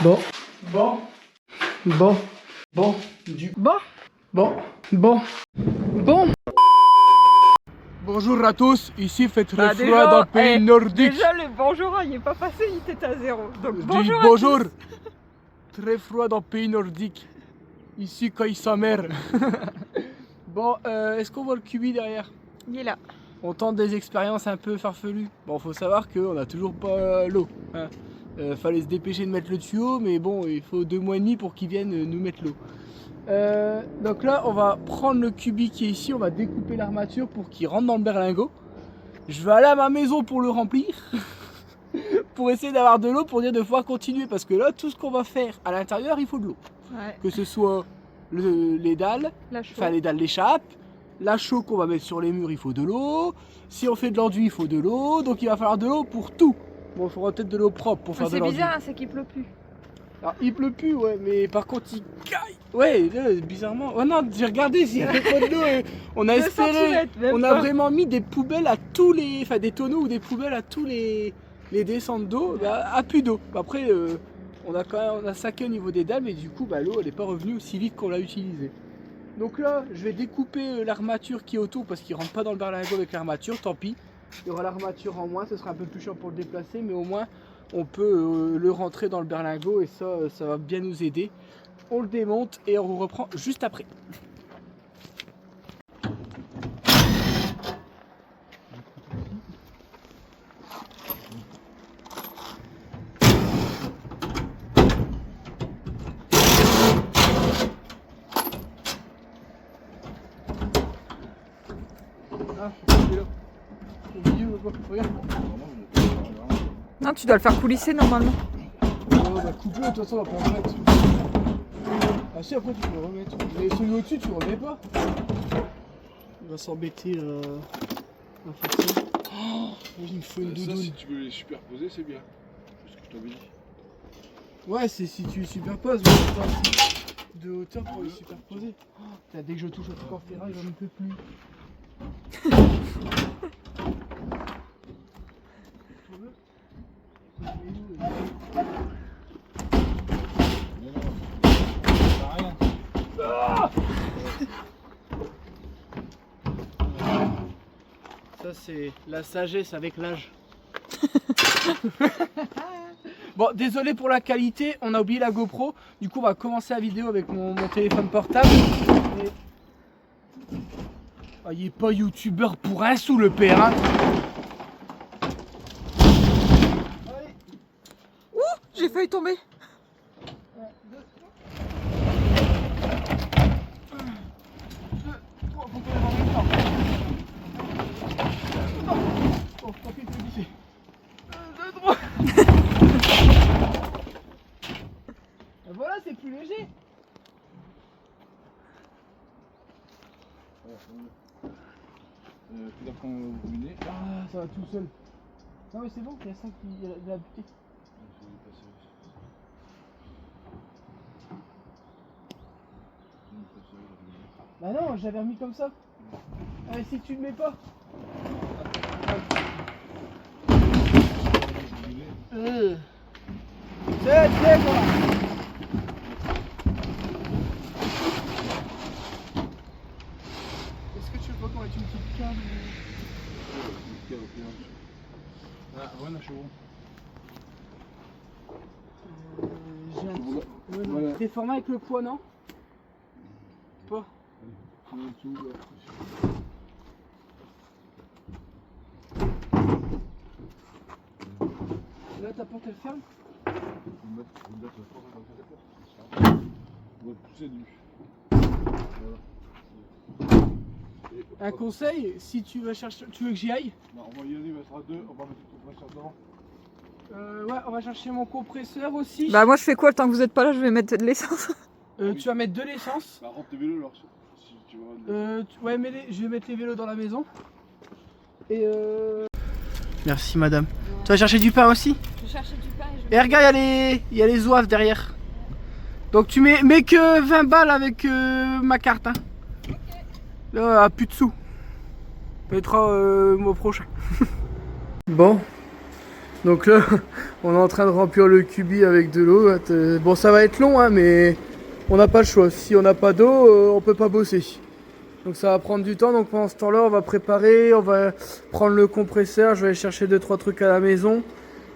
Bon. Bon. Bon. Bon. Du... Bon. Bon. Bon. Bon. Bonjour à tous, ici fait très froid dans le pays nordique. Déjà le bonjour, il n'est pas passé, il était à 0. Donc bonjour. Bonjour. Très froid dans le pays nordique. Ici quand il sa mère. Bon, est-ce qu'on voit le cubi derrière? Il est là. On tente des expériences un peu farfelues. Bon, faut savoir qu'on n'a toujours pas l'eau. Hein. Fallait se dépêcher de mettre le tuyau, mais bon, il faut 2 mois et demi pour qu'ils viennent nous mettre l'eau. Donc là, on va prendre le cubi qui est ici, on va découper l'armature pour qu'il rentre dans le berlingot. Je vais aller à ma maison pour le remplir, pour essayer d'avoir de l'eau, pour dire de pouvoir continuer. Parce que là, tout ce qu'on va faire à l'intérieur, il faut de l'eau. Ouais. Que ce soit les dalles, enfin les dalles d'échappe, la chaux qu'on va mettre sur les murs, il faut de l'eau. Si on fait de l'enduit, il faut de l'eau. Donc il va falloir de l'eau pour tout. Bon, il faudra peut-être de l'eau propre pour faire de l'enduit. C'est bizarre, c'est qu'il pleut plus. Alors il pleut plus, ouais, mais par contre il caille. Ouais, là, bizarrement. Oh non, j'ai regardé s'il n'y avait pas de l'eau. On a espéré. On a vraiment mis des poubelles à tous les. Enfin des tonneaux ou des poubelles à tous les descentes d'eau. Bah, à plus d'eau. Après, on a quand même saqué au niveau des dalles, mais du coup, bah, l'eau elle n'est pas revenue aussi vite qu'on l'a utilisée. Donc là, je vais découper l'armature qui est autour parce qu'il rentre pas dans le berlingot avec l'armature, tant pis. Il y aura l'armature en moins, ce sera un peu plus chiant pour le déplacer, mais au moins on peut le rentrer dans le berlingot et ça va bien nous aider. On le démonte et on reprend juste après. Ah, au milieu, regarde. Non, tu dois le faire coulisser normalement. On va couper, de toute façon on va pas en remettre. Ah si, après tu peux le remettre. Mais celui au-dessus tu le remets pas. Il va s'embêter à faire ça. Oh, il me faut une doudoune. Ça, si tu veux les superposer, c'est bien. C'est ce que je t'avais dit. Ouais, c'est si tu superposes, mais de hauteur pour les superposer. Oh, dès que je touche au truc en ferraille, j'en peux plus. Ça c'est la sagesse avec l'âge. Bon, désolé pour la qualité, on a oublié la GoPro. Du coup, on va commencer la vidéo avec mon téléphone portable. Et... Ah, il est pas youtubeur pour un sou le père. Hein. Ouh, j'ai failli tomber. Voilà, c'est plus léger. Tout d'après vous venez. Ah, ça va tout seul. Non mais c'est bon, il y a ça qui a buté. Bah non, j'avais remis comme ça. Ah, mais si tu le mets pas. C'est quoi. Est-ce que tu veux pas qu'on mette une petite canne? Ah, voilà, je J'ai un Voilà. truc. Voilà. T'es formé avec le poids, non? Pas. Là, ta porte elle ferme? Un conseil, si tu vas chercher. Tu veux que j'y aille? Non, on va y aller, on sera deux, on va mettre le compresseur dedans. Ouais, on va chercher mon compresseur aussi. Bah moi je fais quoi le temps que vous êtes pas là, je vais mettre de l'essence. Tu vas mettre de l'essence. Bah, rentre tes vélos alors, si tu veux. Ouais, mais je vais mettre les vélos dans la maison. Et Merci madame. Tu vas chercher du pain aussi? Je cherchais du pain et je... Et regarde, il y a les zouaves derrière. Donc tu mets que 20 balles avec ma carte. Hein. Là, plus de sous. On mettra mois prochain. Bon, Donc là, on est en train de remplir le cubi avec de l'eau. Bon, ça va être long, hein, mais on n'a pas le choix. Si on n'a pas d'eau, on peut pas bosser. Donc ça va prendre du temps. Donc pendant ce temps-là, on va préparer, on va prendre le compresseur. Je vais aller chercher 2-3 trucs à la maison.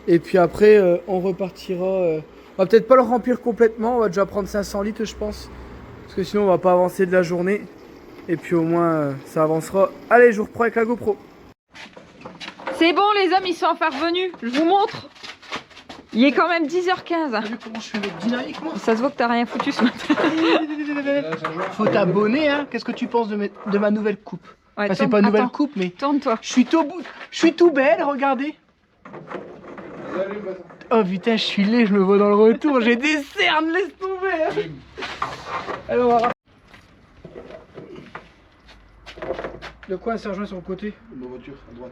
Et puis après, on repartira. On va peut-être pas le remplir complètement. On va déjà prendre 500 litres, je pense. Parce que sinon, on va pas avancer de la journée. Et puis au moins, ça avancera. Allez, je vous reprends avec la GoPro. C'est bon, les hommes, ils sont enfin revenus. Je vous montre. Il est quand même 10h15. T'as vu comment je suis dynamique, moi? Ça se voit que t'as rien foutu ce matin. Faut t'abonner, hein. Qu'est-ce que tu penses de ma nouvelle coupe? Ouais, Enfin, c'est pas une nouvelle coupe, mais tourne-toi. je suis tout belle, regardez. Oh putain, je suis laid, je me vois dans le retour. J'ai des cernes, laisse tomber. Hein. Alors, on va... De quoi ça rejoint sur le côté? Ma voiture, à droite.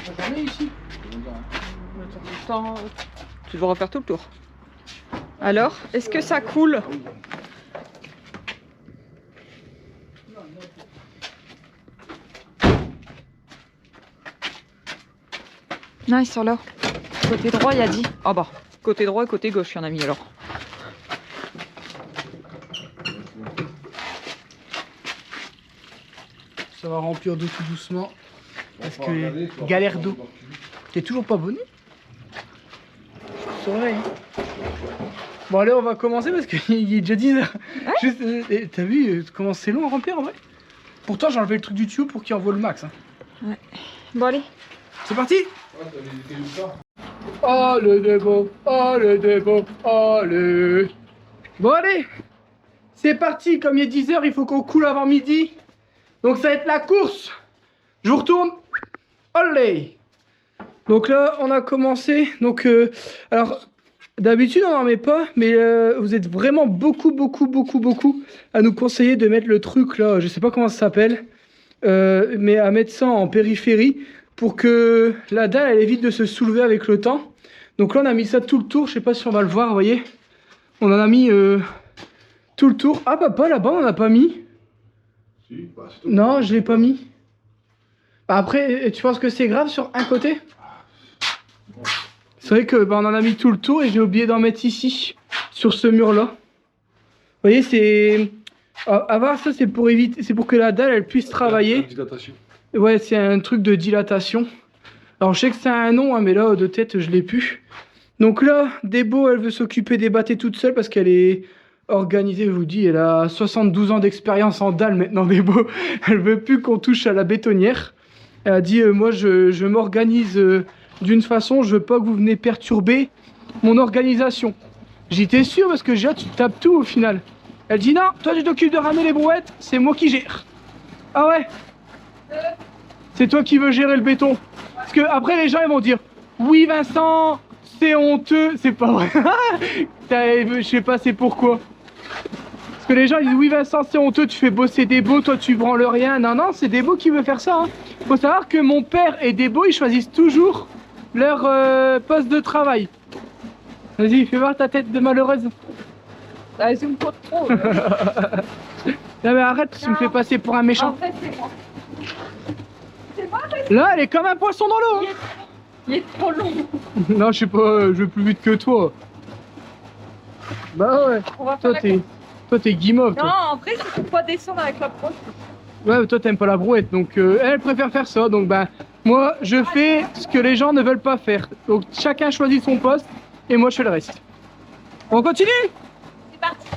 J'en ai ici. Attends, tu devras refaire tout le tour. Alors, est-ce que ça coule? Non, ils sont là. Côté droit, il y a dit. Ah bah, côté droit et côté gauche, il y en a mis alors. Ça va remplir d'eau tout doucement. Parce que galère d'eau. T'es toujours pas abonné? Je surveille. Bon allez, on va commencer parce qu'il est déjà 10h. Ouais. T'as vu comment c'est long à remplir en vrai? Pourtant j'ai enlevé le truc du tuyau pour qu'il envoie le max. Hein. Ouais. Bon allez. C'est parti. Oh le débo, oh le débo, oh le... Bon allez. C'est parti, comme il est 10h, il faut qu'on coule avant midi. Donc ça va être la course. Je vous retourne. Olé. Donc là, on a commencé. Donc, alors, d'habitude, on n'en met pas. Mais vous êtes vraiment beaucoup à nous conseiller de mettre le truc là. Je sais pas comment ça s'appelle. Mais à mettre ça en périphérie pour que la dalle, elle évite de se soulever avec le temps. Donc là, on a mis ça tout le tour. Je sais pas si on va le voir, vous voyez. On en a mis tout le tour. Ah, bah, pas là-bas, on n'a pas mis. Si, bah, Non, je l'ai pas mis. Après, tu penses que c'est grave sur un côté? C'est vrai que bah, on en a mis tout le tour et j'ai oublié d'en mettre ici, sur ce mur-là. Vous voyez, c'est... Avoir ça, c'est pour éviter, c'est pour que la dalle, elle puisse travailler. Dilatation. Ouais, c'est un truc de dilatation. Alors, je sais que c'est un nom, hein, mais là, de tête, je l'ai plus. Donc là, Débo, elle veut s'occuper des bâtés toute seule parce qu'elle est... organisée, je vous dis, elle a 72 ans d'expérience en dalle maintenant, Débo. Elle veut plus qu'on touche à la bétonnière. Elle a dit, moi je m'organise d'une façon, je veux pas que vous venez perturber mon organisation. J'étais sûr parce que déjà tu tapes tout au final. Elle dit non, toi tu t'occupes de ramener les brouettes, c'est moi qui gère. Ah ouais? C'est toi qui veux gérer le béton. Parce que après les gens ils vont dire, oui Vincent, c'est honteux, c'est pas vrai. Je sais pas c'est pourquoi. Parce que les gens ils disent oui Vincent c'est honteux, tu fais bosser Débo, toi tu branles rien. Non non, c'est Débo qui veut faire ça. Hein. Faut savoir que mon père et Débo ils choisissent toujours leur poste de travail. Vas-y, fais voir ta tête de malheureuse. Ça zoome pas trop. Non mais arrête, tu me fais passer pour un méchant. En fait, c'est moi. C'est moi, Là elle est comme un poisson dans l'eau. Hein. il est trop long. Non je sais pas, je vais plus vite que toi. Bah ouais, On va faire toi t'es guimauve. Non, en vrai, c'est pour pas descendre avec la brosse. Ouais, mais toi t'aimes pas la brouette, donc elle préfère faire ça. Donc ben, moi je fais ce que les gens ne veulent pas faire. Donc chacun choisit son poste et moi je fais le reste. On continue? C'est parti.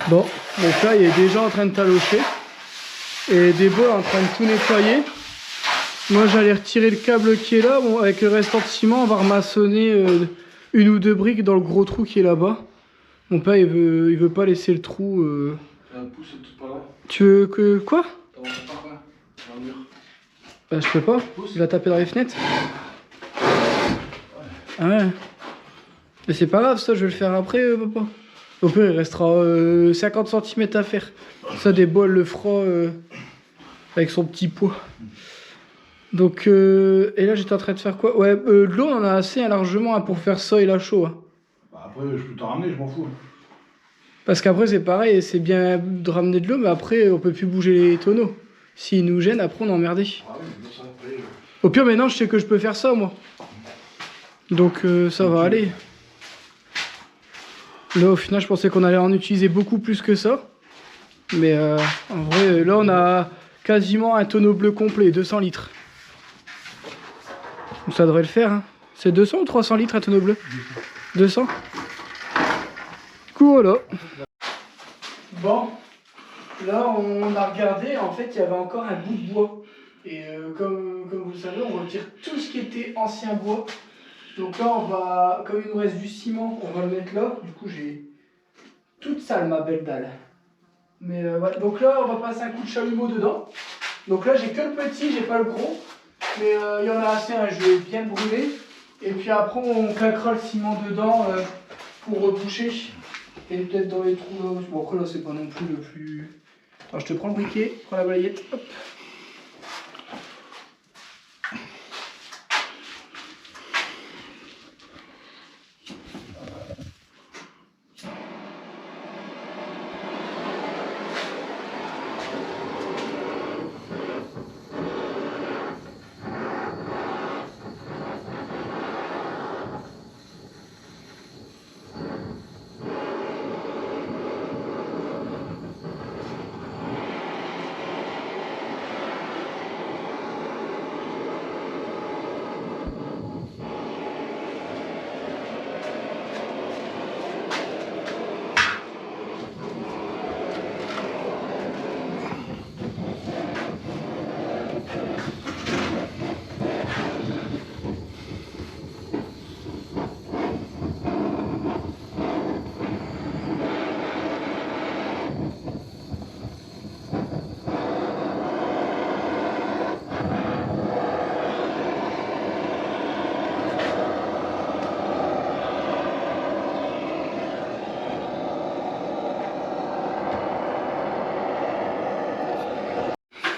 Bon, donc là il est déjà en train de talocher. Et Débo est en train de tout nettoyer. Moi j'allais retirer le câble qui est là. Bon, avec le restant de ciment, on va remaçonner une ou deux briques dans le gros trou qui est là-bas. Mon père il veut pas laisser le trou. Pousse tout par là. Tu veux que quoi? Dans le mur. Bah je peux pas. Il va taper dans les fenêtres. Ah ouais. Mais c'est pas grave, ça je vais le faire après, papa. Au pire, il restera 50 cm à faire. Ça, Débo, elle le fera avec son petit poids. Donc, et là, j'étais en train de faire quoi? Ouais, de l'eau, on en a assez hein, largement hein, pour faire ça et la chaud. Hein. Bah après, je peux t'en ramener, je m'en fous. Parce qu'après, c'est pareil, c'est bien de ramener de l'eau, mais après, on peut plus bouger les tonneaux. S'ils nous gênent, après, on est emmerdé. Ah oui, mais ça, après. Au pire, maintenant, je sais que je peux faire ça, moi. Donc, ça va aller. Là, au final, je pensais qu'on allait en utiliser beaucoup plus que ça. Mais en vrai, là, on a quasiment un tonneau bleu complet, 200 litres. Donc, ça devrait le faire. Hein. C'est 200 ou 300 litres un tonneau bleu? 200. Du coup, voilà. Bon, là, on a regardé. En fait, il y avait encore un bout de bois. Et comme vous le savez, on retire tout ce qui était ancien bois. Donc là, on va, comme il nous reste du ciment, on va le mettre là. Du coup, j'ai toute sale ma belle dalle. Mais ouais. Donc là, on va passer un coup de chalumeau dedans. Donc là, j'ai que le petit, j'ai pas le gros. Mais il y en a assez, hein, je vais bien le brûler. Et puis après, on claquera le ciment dedans pour reboucher. Et peut-être dans les trous là. Bon, après là, c'est pas non plus le plus. Attends, je te prends le briquet, prends la balayette. Hop.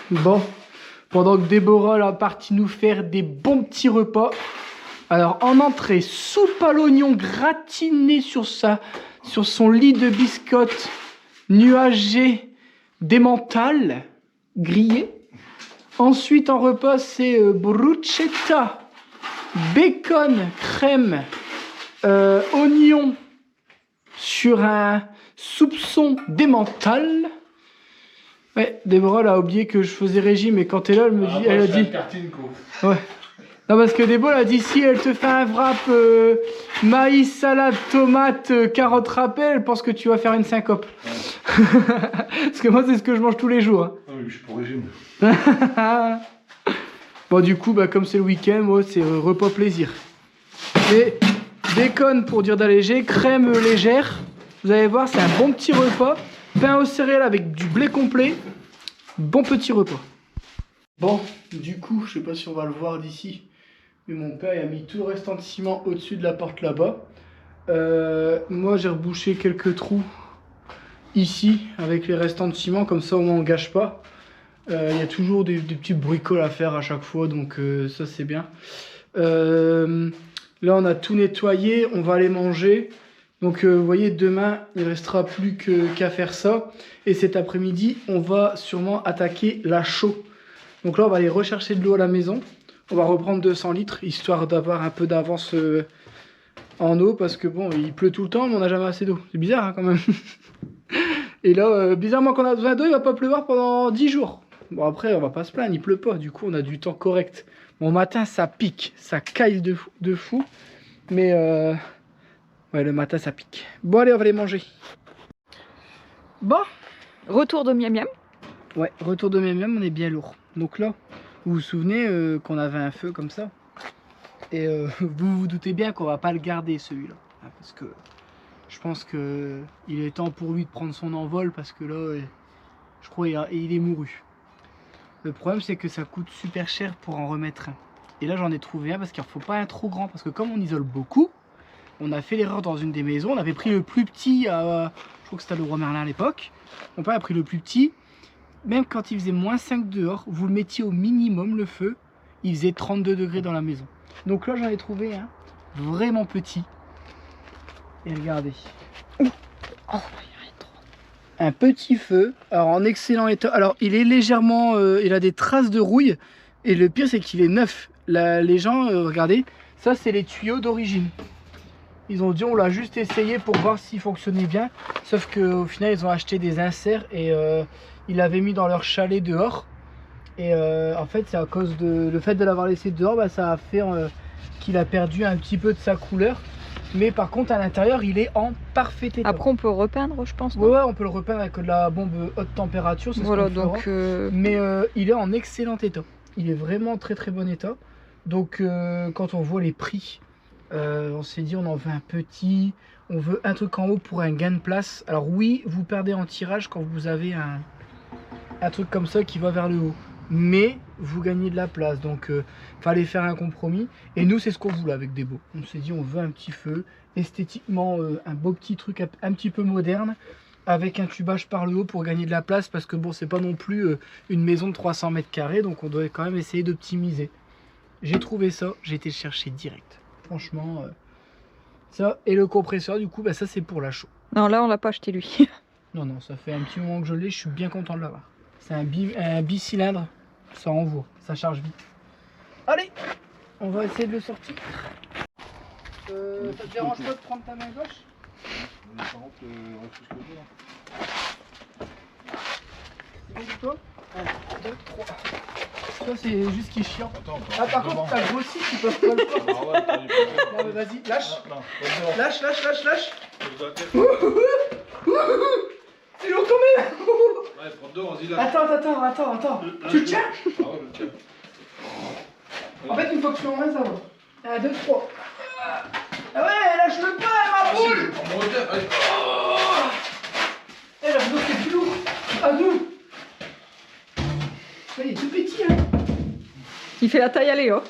Bon, pendant que Déborah est partie nous faire des bons petits repas. Alors en entrée, soupe à l'oignon gratinée sur son lit de biscottes nuagé d'emmental grillé. Ensuite en repas, c'est bruschetta, bacon, crème, oignon sur un soupçon d'emmental. Ouais, Déborah elle a oublié que je faisais régime et quand elle est là, elle a dit. Ouais. Non parce que Déborah elle a dit si elle te fait un wrap maïs, salade, tomate, carotte râpée, elle pense que tu vas faire une syncope. Ouais. Parce que moi c'est ce que je mange tous les jours. Hein. Ah oui, je suis pour régime. Bon du coup bah comme c'est le week-end, moi c'est repas plaisir. Et bacon pour dire d'alléger, crème légère. Vous allez voir c'est un bon petit repas. Pain aux céréales avec du blé complet. Bon petit repas. Bon, du coup, je sais pas si on va le voir d'ici. Mais mon père il a mis tout le restant de ciment au-dessus de la porte là-bas. Moi j'ai rebouché quelques trous ici avec les restants de ciment. Comme ça au moins on gâche pas. Il y a toujours des petits bricoles à faire à chaque fois. Donc ça c'est bien. Là on a tout nettoyé. On va aller manger. Donc vous voyez, demain, il ne restera plus qu'à faire ça. Et cet après-midi, on va sûrement attaquer la chaux. Donc là, on va aller rechercher de l'eau à la maison. On va reprendre 200 litres, histoire d'avoir un peu d'avance en eau. Parce que bon, il pleut tout le temps, mais on n'a jamais assez d'eau. C'est bizarre hein, quand même. Et là, bizarrement qu'on a besoin d'eau, il ne va pas pleuvoir pendant 10 jours. Bon après, on va pas se plaindre, il pleut pas. Du coup, on a du temps correct. Bon, matin, ça pique, ça caille de fou. Mais... ouais, le matin ça pique. Bon allez, on va aller manger. Bon. Retour de miam miam. Ouais, retour de miam miam, on est bien lourd. Donc là, vous vous souvenez qu'on avait un feu comme ça. Et vous vous doutez bien qu'on va pas le garder celui-là. Hein, parce que je pense que il est temps pour lui de prendre son envol parce que là, je crois il est mouru. Le problème c'est que ça coûte super cher pour en remettre un. Et là j'en ai trouvé un parce qu'il ne faut pas un trop grand. Parce que comme on isole beaucoup, on a fait l'erreur dans une des maisons. On avait pris le plus petit, je crois que c'était le Roi Merlin à l'époque. Mon père a pris le plus petit. Même quand il faisait moins 5 dehors, vous le mettiez au minimum le feu. Il faisait 32 degrés dans la maison. Donc là j'en ai trouvé un vraiment petit. Et regardez. Oh, il y a rien de trop. Un petit feu, alors en excellent état. Alors il est légèrement, il a des traces de rouille. Et le pire c'est qu'il est neuf. Les gens, regardez, ça c'est les tuyaux d'origine. Ils ont dit on l'a juste essayé pour voir s'il fonctionnait bien. Sauf qu'au final ils ont acheté des inserts et ils l'avaient mis dans leur chalet dehors. Et en fait c'est à cause de le fait de l'avoir laissé dehors, bah, ça a fait qu'il a perdu un petit peu de sa couleur. Mais par contre à l'intérieur il est en parfait état. Après on peut repeindre je pense. Ouais, on peut le repeindre avec de la bombe haute température. Voilà donc. Mais il est en excellent état. Il est vraiment très très bon état. Donc quand on voit les prix, on s'est dit on en veut un petit. On veut un truc en haut pour un gain de place. Alors oui, vous perdez en tirage quand vous avez un truc comme ça qui va vers le haut. Mais vous gagnez de la place, donc fallait faire un compromis. Et nous c'est ce qu'on voulait avec Debo. On s'est dit on veut un petit feu, esthétiquement un beau petit truc un petit peu moderne, avec un tubage par le haut pour gagner de la place, parce que bon c'est pas non plus une maison de 300 mètres carrés, donc on doit quand même essayer d'optimiser. J'ai trouvé ça, j'ai été le chercher direct. Franchement, ça et le compresseur du coup, bah, ça c'est pour la chaux. Non là on l'a pas acheté lui. Non, ça fait un petit moment que je l'ai, je suis bien content de l'avoir. C'est un bicylindre, ça envoie, ça charge vite. Allez, on va essayer de le sortir. Ça te dérange pas de prendre ta main gauche? C'est bon pour toi? 1, 2, 3. Ça c'est juste qui est chiant. Ah par contre t'as grossi, tu peux pas le faire. Non mais vas-y, lâche. Lâche. C'est lourd quand même. Ouais, prends deux, vas-y là. Attends. Tu le tiens? Ah ouais, je le tiens. En fait, une fois que tu l'emmènes, ça va. 1, 2, 3. Ah ouais, lâche-le pas, ma boule. On me retient, allez. Eh, la boule, c'est plus lourd. Ah, nous. Il est tout petit, hein. Il fait la taille à Léo.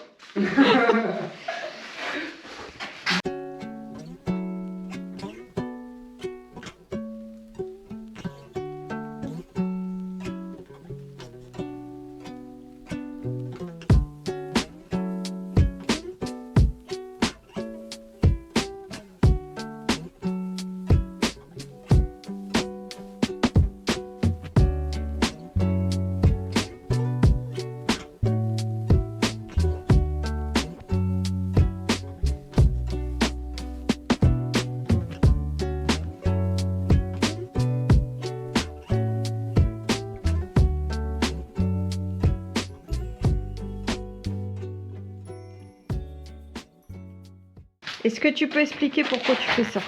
Est-ce que tu peux expliquer pourquoi tu fais ça?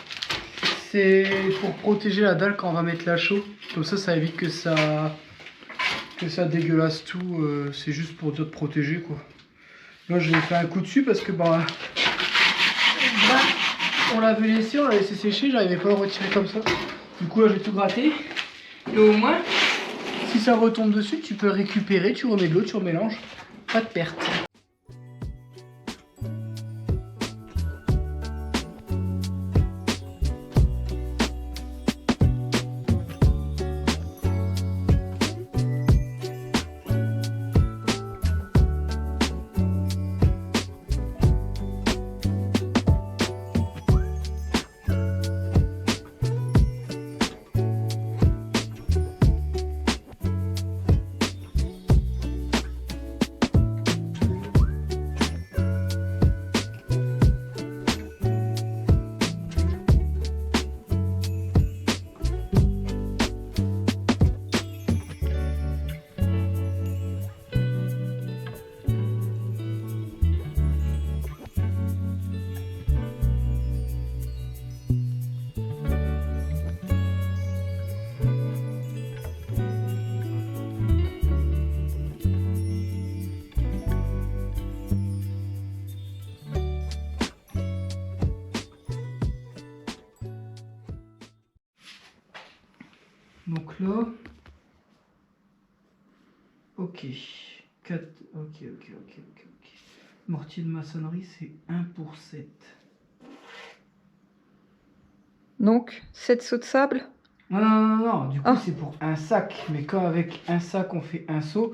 C'est pour protéger la dalle quand on va mettre la chaux. Comme ça évite que ça dégueulasse tout. C'est juste pour te protéger, quoi. Là, j'ai fait un coup dessus parce que on l'avait laissé, on l'a laissé sécher. J'arrivais pas à le retirer comme ça. Du coup, là, j'ai tout gratté. Et au moins, si ça retombe dessus, tu peux récupérer, tu remets de l'eau, tu remélanges. Pas de perte. Donc là. Ok. 4. Ok. Mortier de maçonnerie, c'est 1 pour 7. Donc, 7 sauts de sable. Non. Du coup, c'est pour un sac. Mais quand avec un sac, on fait un saut,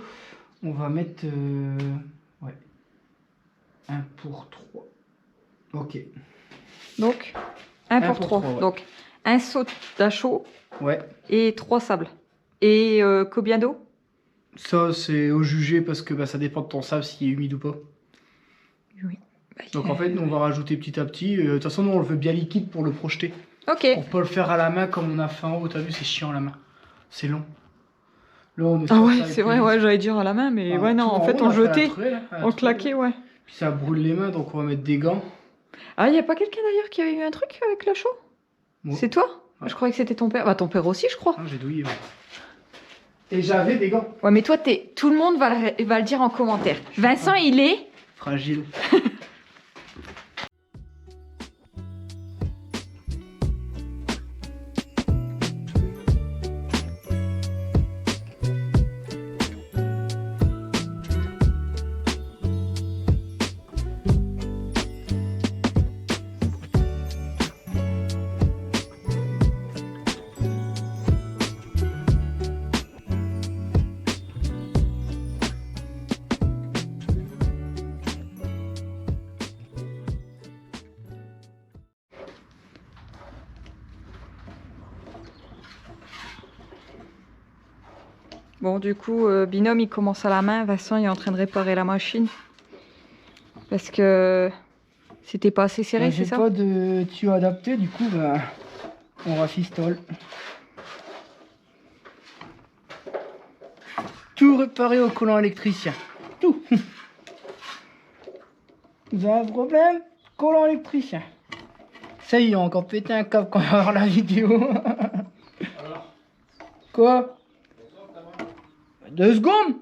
on va mettre. Ouais. 1 pour 3. Ok. Donc, 1 pour 3. Ouais. Donc, un saut d'achot. Ouais. Et 3 sables. Et combien d'eau? Ça, c'est au jugé parce que ça dépend de ton sable s'il est humide ou pas. Oui. Donc en fait, on va rajouter petit à petit. De toute façon, nous, on le veut bien liquide pour le projeter. Ok. Pour pas le faire à la main comme on a fait en haut. T'as vu, c'est chiant à la main. C'est long. Là, on est Ah sur ouais, ça c'est et vrai, puis- ouais, j'allais dire à la main, mais ouais, non, tout en fait, haut, on a fait la jetait, truelle, la on truelle. claquait, ouais. Puis ça brûle les mains, donc on va mettre des gants. Ah, y a pas quelqu'un d'ailleurs qui avait eu un truc avec la chaux? Moi. C'est toi? Ouais. Je croyais que c'était ton père. Bah, ton père aussi, je crois. Ah, j'ai douillé. Ouais. Et j'avais des gants. Ouais, mais toi, tout le monde va le dire en commentaire. Vincent, il est... Fragile. Bon, du coup, Binôme, il commence à la main. Vincent, il est en train de réparer la machine. Parce que c'était pas assez serré, c'est ça? J'ai pas de tuyau adapté, du coup, on rafistole. Tout réparé au collant électricien. Tout. Vous avez un problème? Collant électricien. Ça y est, on a encore pété un câble quand on va voir la vidéo. Alors, Quoi? 2 secondes.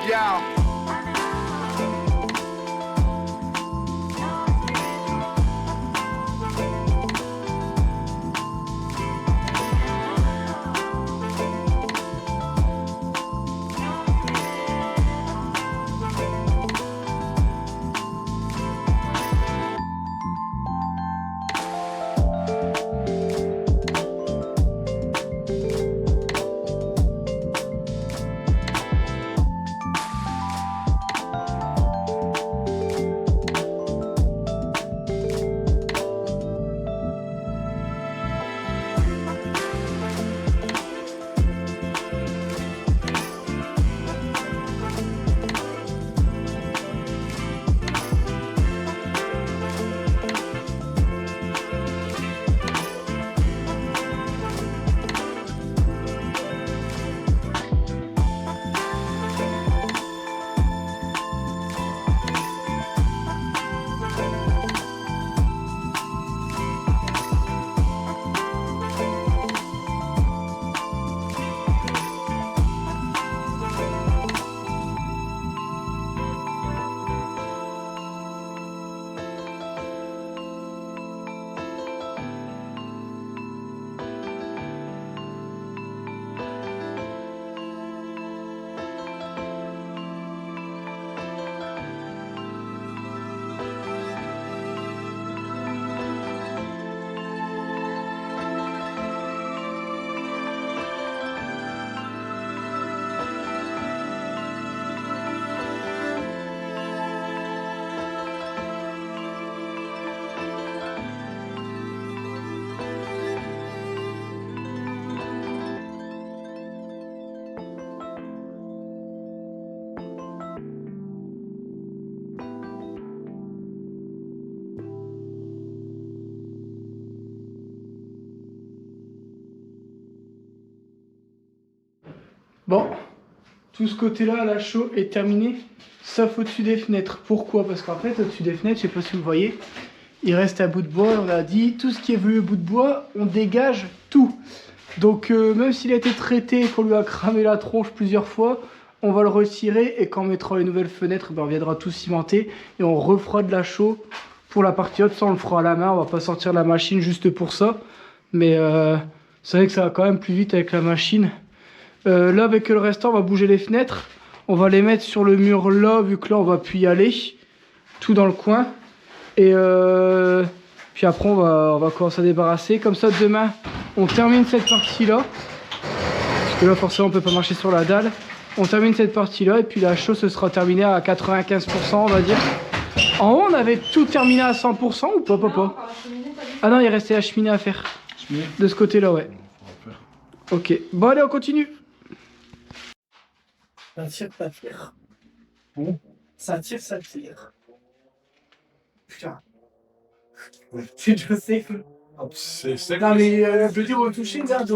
Yeah. Bon, tout ce côté-là, la chaux est terminé, sauf au-dessus des fenêtres. Pourquoi? Parce qu'en fait, au-dessus des fenêtres, je sais pas si vous voyez, il reste un bout de bois. On a dit, tout ce qui est venu au bout de bois, on dégage tout. Donc, même s'il a été traité et qu'on lui a cramé la tronche plusieurs fois, on va le retirer. Et quand on mettra les nouvelles fenêtres, ben, on viendra tout cimenter et on refera de la chaux pour la partie haute. Ça, on le fera à la main. On va pas sortir la machine juste pour ça. Mais c'est vrai que ça va quand même plus vite avec la machine. Là, avec le restant, on va bouger les fenêtres. On va les mettre sur le mur là, vu que là, on va plus y aller. Tout dans le coin. Et puis après, on va commencer à débarrasser. Comme ça, demain, on termine cette partie-là. Parce que là, forcément, on peut pas marcher sur la dalle. On termine cette partie-là. Et puis la chaux, ce sera terminé à 95%, on va dire. En haut, on avait tout terminé à 100% ou pas, papa? Ah non, il restait la cheminée à faire. De ce côté-là, ouais. Ok. Bon, allez, on continue. Ça tire, ça tire. Bon. Ça tire, ça tire. Putain. Je sais que... C'est non, mais je veux dire, au toucher, regarde.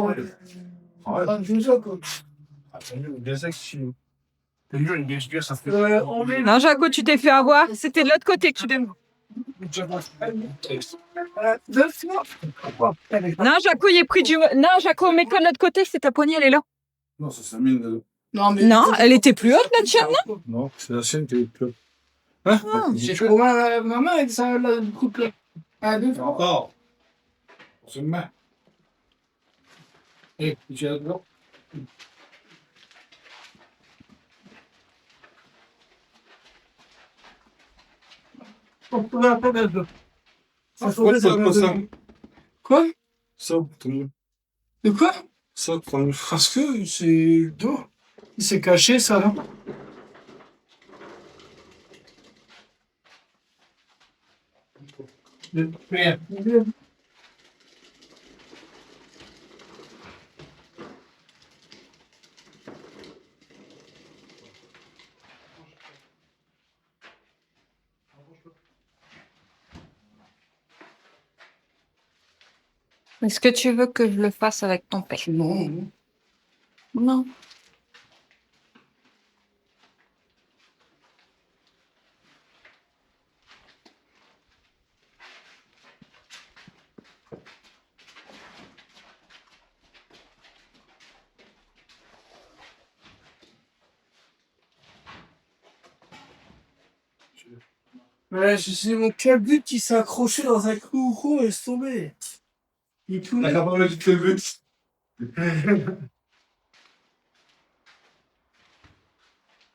Non, Jaco, tu t'es fait avoir. C'était de l'autre côté que tu t'es... Non, Jaco, il est pris du... Non, Jaco, mets-toi de l'autre côté, c'est ta poignée, elle est là. Non, ça s'amène. Non, elle était plus haute, notre chaîne, non? Non, c'est la chaîne qui est plus haute. Hein? J'ai trouvé ma main avec ça, la coupe là. Ah, deux fois. Encore. C'est une main. Et tu as dedans. Quoi? Ça, ton... De quoi? Ça, ton... Parce que c'est d'eau. Il s'est caché ça là. Est-ce que tu veux que je le fasse avec ton père? Non. Non. Ouais, c'est mon calbut qui s'est accroché dans un clou au cou et est tombé. Il est tout La capable de te lever.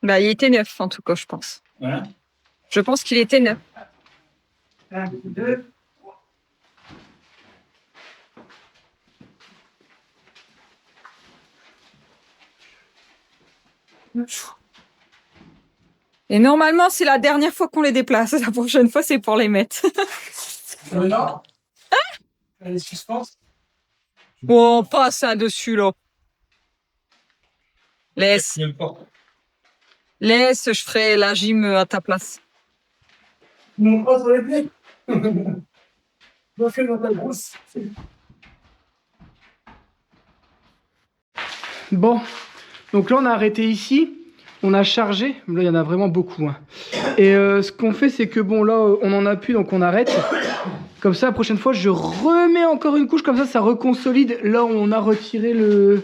Bah, il était neuf, en tout cas, je pense. Hein? Je pense qu'il était neuf. 1, 2, 3. Et normalement, c'est la dernière fois qu'on les déplace. La prochaine fois, c'est pour les mettre. Non. Allez, suspense. Bon, passe un dessus, là. Laisse. Laisse, je ferai la gym à ta place. Non, pas sur les pieds. Je fais dans ta brousse. Bon, donc là on a arrêté ici, on a chargé, là il y en a vraiment beaucoup. Hein. Et ce qu'on fait c'est que bon là on en a plus donc on arrête. Comme ça la prochaine fois je remets encore une couche, comme ça reconsolide là où on a retiré le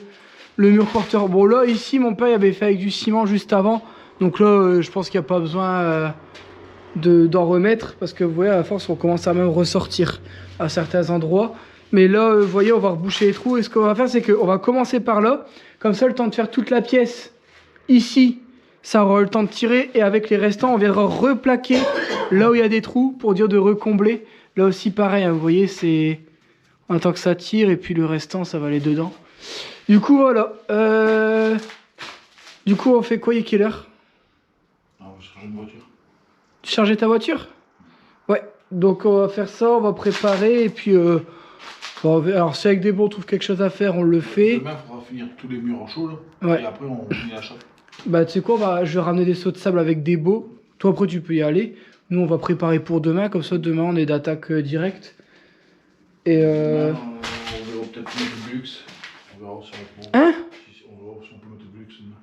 mur porteur. Bon là ici mon père il avait fait avec du ciment juste avant, donc là je pense qu'il n'y a pas besoin d'en remettre parce que vous voyez à force on commence à même ressortir à certains endroits. Mais là, vous voyez, on va reboucher les trous. Et ce qu'on va faire, c'est qu'on va commencer par là. Comme ça, le temps de faire toute la pièce ici, ça aura le temps de tirer. Et avec les restants, on viendra replaquer là où il y a des trous pour dire de recombler. Là aussi, pareil, hein, vous voyez, c'est en tant que ça tire. Et puis le restant, ça va aller dedans. Du coup, voilà. Du coup, on fait quoi, il est quelle heure? On va charger une voiture. Tu charges ta voiture? Ouais. Donc, on va faire ça. On va préparer. Et puis... bon, alors si avec des bons on trouve quelque chose à faire, on le fait. Demain, il faudra finir tous les murs en chaud là. Ouais. Et après, on finit la chape. Bah tu sais quoi, je vais ramener des seaux de sable avec des beaux. Toi après tu peux y aller. Nous on va préparer pour demain, comme ça demain on est d'attaque directe. Et Demain, on verra peut-être mettre du luxe. On verra si on trouve. Hein? Si On va voir si on peut mettre le Velux demain.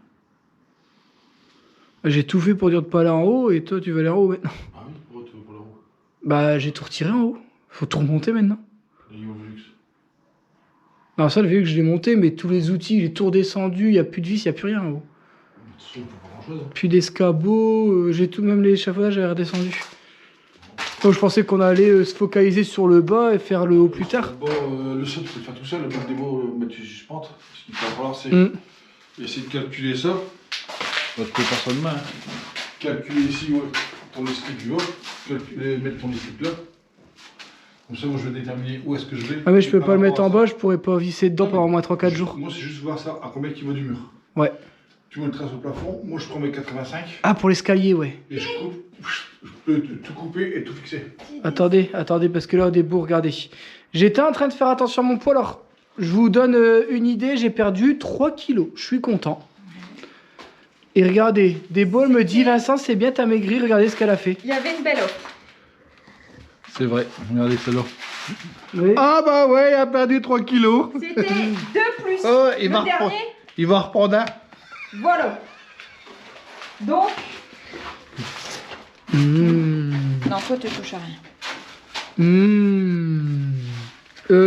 J'ai tout fait pour dire de pas aller en haut et toi tu vas aller en haut maintenant. Ah oui, pourquoi tu veux pas là-haut? Bah j'ai tout retiré en haut. Faut tout remonter maintenant. Il est où le Velux? Non ça le vu que je l'ai monté mais tous les outils, j'ai tout redescendu, il y a plus de vis, il y a plus rien en haut. De toute façon, il faut pas grand-chose. Hein. Plus d'escabeaux, j'ai tout, même l'échafaudage j'ai redescendu. Donc je pensais qu'on allait se focaliser sur le bas et faire le haut plus tard. Le sol, tu peux le faire tout seul, le bas de démo, mettre du suspente. Ce qu'il va falloir, c'est essayer de calculer ça. Bah, tu peux faire ça demain. Hein. Calculer ici, ouais, ton escape du haut. Calculer, mettre ton escape là. Comme ça, moi, je vais déterminer où est-ce que je vais. Ah mais je peux pas le mettre en bas, je pourrais pas visser dedans pendant au moins 3-4 jours. Moi, c'est juste voir ça, à combien il va du mur. Ouais. Tu me le traces au plafond, moi, je prends mes 85. Ah pour l'escalier, ouais. Et je coupe, je peux tout couper et tout fixer. Attendez, parce que là au début, regardez. J'étais en train de faire attention à mon poids, alors je vous donne une idée, j'ai perdu 3 kilos, je suis content. Et regardez, Desbol me dit, Vincent, c'est bien, t'as maigri, regardez ce qu'elle a fait. Il y avait une belle offre. C'est vrai, regardez celle-là. Oui. Ah bah ouais, il a perdu 3 kilos. C'était 2 plus Oh, le dernier. Il va reprendre un. Voilà. Donc... Non, toi, tu touches à rien.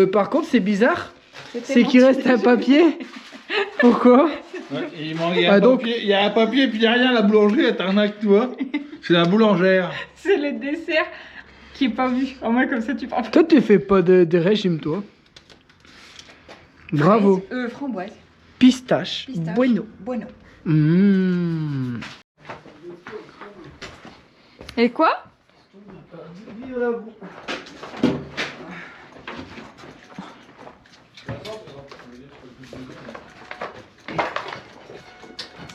Par contre, c'est bizarre, C'était c'est mon qu'il petit reste un déjeuner. papier. Pourquoi? Ouais, il y a un papier, puis derrière la boulangerie, elle t'arnaque, tu vois. C'est la boulangère. C'est le dessert qui est pas vu. Au moins, comme ça, tu parles pas. Toi, tu fais pas de régime, toi. Bravo. Framboise. Pistache. Pistache. Bueno. Bueno. Et quoi?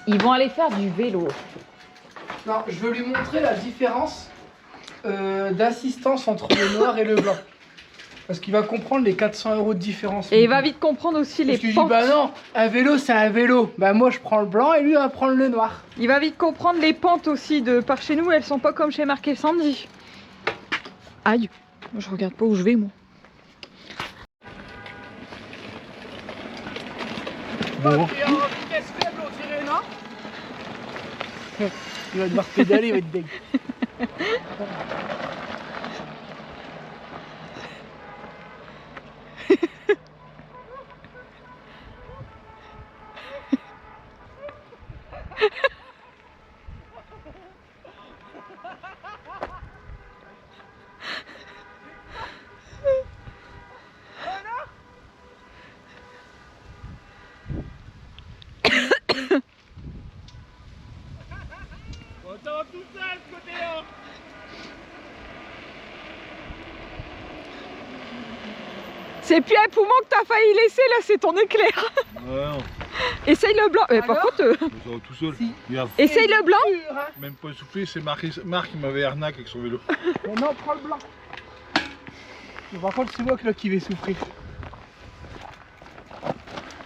Ils vont aller faire du vélo. Non, je veux lui montrer la différence d'assistance entre le noir et le blanc. Parce qu'il va comprendre les 400 € de différence. Et il va vite comprendre aussi les Parce qu'il dit, pentes. bah non, un vélo c'est un vélo. Bah moi je prends le blanc et lui va prendre le noir. Il va vite comprendre les pentes aussi de par chez nous. Elles sont pas comme chez Marc et Sandy. Aïe, je regarde pas où je vais moi. Bon. Et en vitesse faible on dirait non. Il va devoir pédaler, il va être deg. C'est plus un poumon que t'as failli laisser là, c'est ton éclair. Ouais, non, Essaye le blanc. Mais par Alors contre, ça va tout seul. Si. Regarde, essaye le blanc. même pas essoufflé, c'est Marc qui m'avait arnaqué avec son vélo. Non, prends le blanc. Mais par contre, c'est moi que là qui vais souffrir.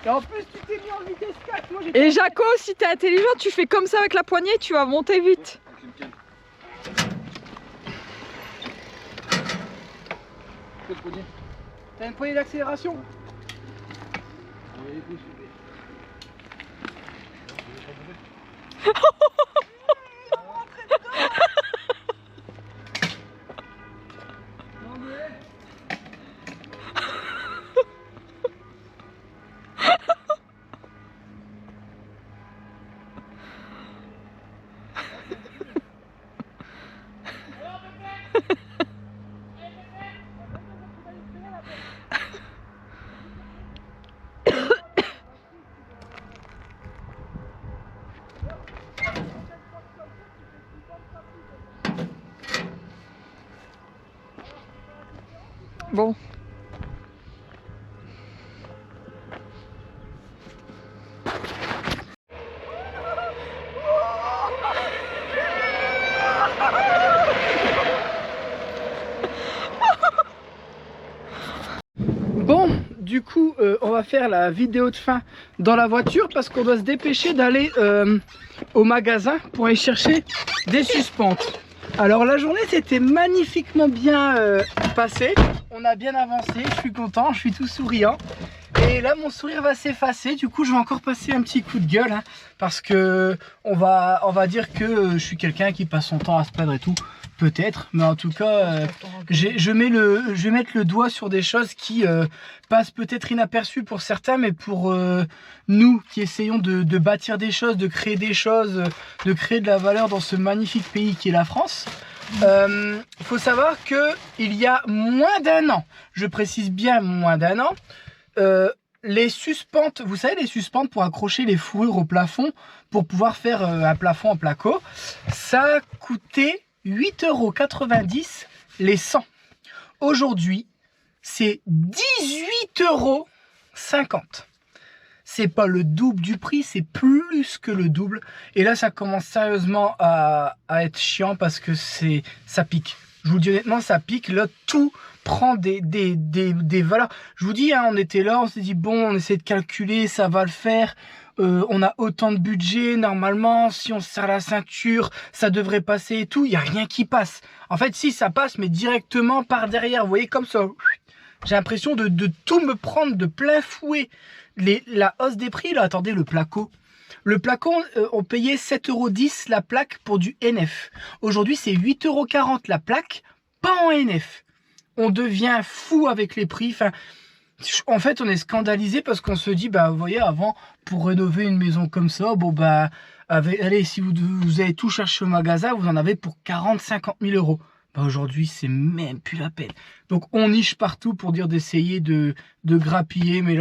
Et en plus, tu t'es mis en vitesse 4. Moi, Et Jaco, si t'es intelligent, tu fais comme ça avec la poignée, tu vas monter vite. T'as une poignée d'accélération? Bon. Bon, du coup, on va faire la vidéo de fin dans la voiture parce qu'on doit se dépêcher d'aller au magasin pour aller chercher des suspentes. Alors la journée s'était magnifiquement bien passée, on a bien avancé, je suis content, je suis tout souriant. Et Et là, mon sourire va s'effacer. Du coup, je vais encore passer un petit coup de gueule. Hein, parce que on va dire que je suis quelqu'un qui passe son temps à se plaindre et tout. Peut-être. Mais en tout cas, je vais mettre le doigt sur des choses qui passent peut-être inaperçues pour certains. Mais pour nous qui essayons de bâtir des choses, de créer des choses, de créer de la valeur dans ce magnifique pays qui est la France. Il faut savoir que il y a moins d'un an, je précise bien moins d'un an, les suspentes, vous savez les suspentes pour accrocher les fourrures au plafond, pour pouvoir faire un plafond en placo, ça coûtait 8,90 € les 100. Aujourd'hui, c'est 18,50 €. C'est pas le double du prix, c'est plus que le double. Et là, ça commence sérieusement à être chiant parce que ça pique. Je vous dis honnêtement, ça pique. Là, tout prend des valeurs. Je vous dis, hein, on était là, on s'est dit, bon, on essaie de calculer, ça va le faire. On a autant de budget, normalement, si on se serre la ceinture, ça devrait passer et tout. Il n'y a rien qui passe. En fait, si, ça passe, mais directement par derrière. Vous voyez, comme ça. J'ai l'impression de tout me prendre de plein fouet. La hausse des prix, là, attendez, le placo. Le placo, on payait 7,10 € la plaque pour du NF. Aujourd'hui, c'est 8,40 € la plaque, pas en NF. On devient fou avec les prix. Enfin, en fait, on est scandalisé parce qu'on se dit, bah, vous voyez, avant, pour rénover une maison comme ça, bon, bah, allez, si vous avez tout cherché au magasin, vous en avez pour 40-50 000 €. Bah aujourd'hui, c'est même plus la peine. Donc, on niche partout pour dire d'essayer de grappiller, mais